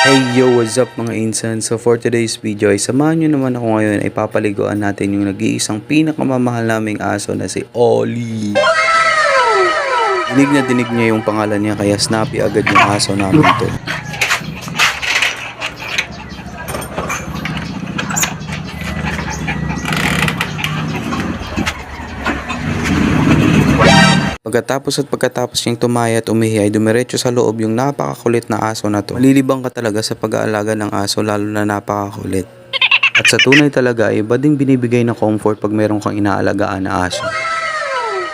Hey yo, what's up mga insan? So for today's video ay samahan nyo naman ako ngayon ay papaliguan natin yung nag-iisang pinakamamahal naming aso na si Ollie. Dinig na dinig niya yung pangalan niya kaya snappy agad yung aso namin to. Pagkatapos niyang tumaya at umihi ay dumiretso sa loob yung napakakulit na aso na to. Malilibang ka talaga sa pag-aalaga ng aso lalo na napakakulit. At sa tunay talaga ay iba ding binibigay na comfort pag meron kang inaalagaan na aso.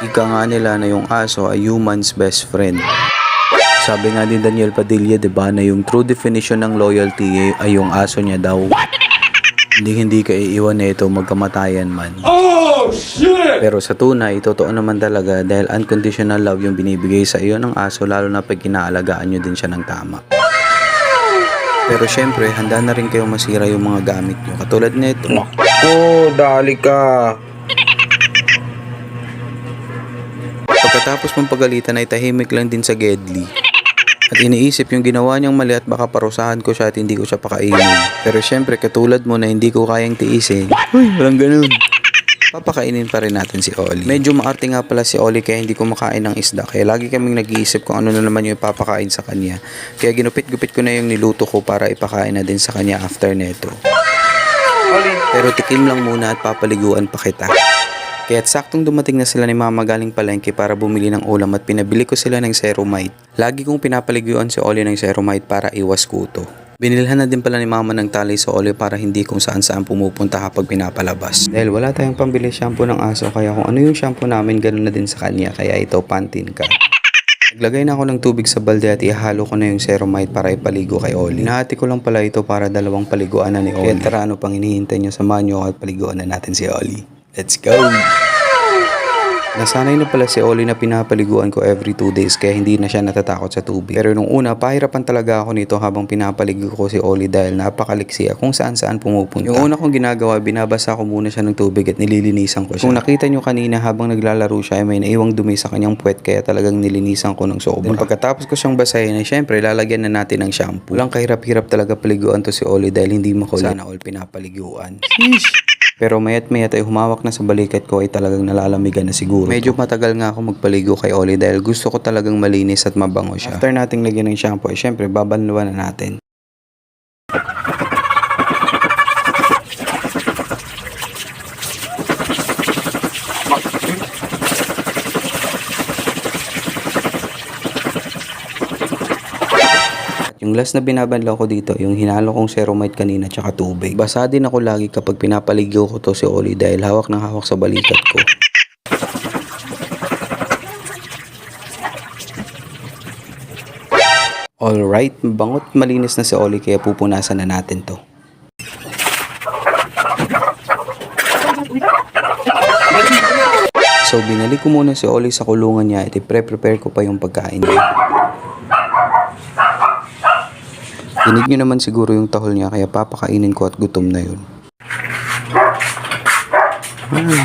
Ika nga nila na yung aso ay human's best friend. Sabi nga ni Daniel Padilla, diba, na yung true definition ng loyalty ay yung aso niya daw. Hindi ka iiwan na ito magkamatayan man. Oh, shit! Pero sa tunay, totoo naman talaga dahil unconditional love yung binibigay sa iyo ng aso lalo na pag inaalagaan nyo din siya ng tama. Pero syempre, handa na rin kayo masira yung mga gamit nyo. Katulad nito. Oh, dali ka! Pagkatapos mong pagalitan ay tahimik lang din sa Gedli. At iniisip yung ginawa niyang mali at baka parusahan ko siya at hindi ko siya pakainin. Pero syempre katulad mo na hindi ko kayang tiisin. Uy, walang ganun. Papakainin pa rin natin si Ollie. Medyo maarte nga pala si Ollie kaya hindi ko makain ng isda. Kaya lagi kaming nag-iisip kung ano na naman yung ipapakain sa kanya. Kaya ginupit-gupit ko na yung niluto ko para ipakain na din sa kanya after neto. Ollie. Pero tikim lang muna at papaliguan pa kita. Kaya't saktong dumating na sila ni Mama galing palengke para bumili ng ulam at pinabili ko sila ng Ceromite. Lagi kong pinapaliguan si Ollie ng Ceromite para iwas kuto. Binilhan na din pala ni Mama ng tali sa Ollie para hindi kung saan saan pumupunta kapag pinapalabas. Dahil wala tayong pambili shampoo ng aso kaya kung ano yung shampoo namin ganun na din sa kanya kaya ito Pantene ka. Naglagay na ako ng tubig sa balde at ihalo ko na yung Ceromite para ipaligo kay Ollie. Hinahati ko lang pala ito para dalawang paliguan na ni Ollie. Kaya tara ano pang hinihintay nyo, samahan nyo ako at paliguan na natin si Ollie. Let's go! Nasanay na pala si Ollie na pinapaliguan ko every 2 days kaya hindi na siya natatakot sa tubig. Pero nung una, pahirapan talaga ako nito habang pinapaligo ko si Ollie dahil napakaliksi kung saan saan pumupunta. Yung una kong ginagawa, binabasa ko muna siya ng tubig at nililinisan ko siya. Kung nakita nyo kanina habang naglalaro siya ay may naiwang dumi sa kanyang puwet kaya talagang nilinisan ko ng sobra. Then pagkatapos ko siyang basahin ay syempre lalagyan na natin ng shampoo. Walang kahirap-hirap talaga paliguan to si Ollie dahil hindi makulit. Sana all pinapaliguan. Sheesh! Pero mayat ay humawak na sa balikat ko ay talagang nalalamigan na siguro. Medyo matagal nga ako magpaligo kay Ollie dahil gusto ko talagang malinis at mabango siya. After nating lagyan ng shampoo ay syempre babanluan na natin. Yung last na binabanlaw ko dito, yung hinalo kong Ceromite kanina tsaka tubig. Basa din ako lagi kapag pinapaligo ko to si Ollie dahil hawak ng hawak sa balikat ko. Alright, mabangot malinis na si Ollie kaya pupunasan na natin to. So binalik ko muna si Ollie sa kulungan niya at i-prepare ko pa yung pagkain niya. Dinig nyo naman siguro yung tahol niya kaya papakainin ko at gutom na yun.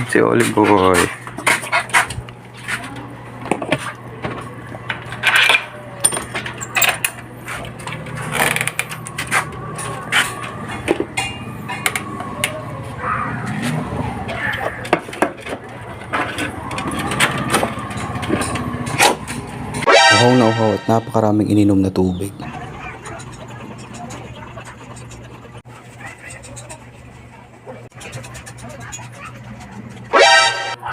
Si Ollie boy. Uhaw na uhaw at napakaraming ininom na tubig.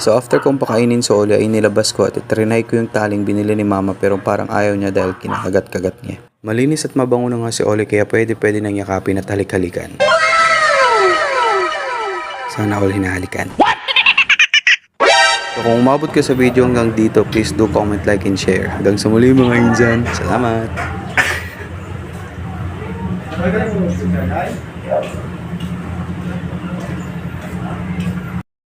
So after kong pakainin si Ollie ay nilabas ko at itrinay ko yung taling binili ni Mama pero parang ayaw niya dahil kinakagat-kagat niya. Malinis at mabango na nga si Ollie kaya pwede nang yakapin at halik-halikan. Sana all hinahalikan. So kung umabot ka sa video hanggang dito, please do comment, like, and share. Hanggang sa muli mga insan. Salamat!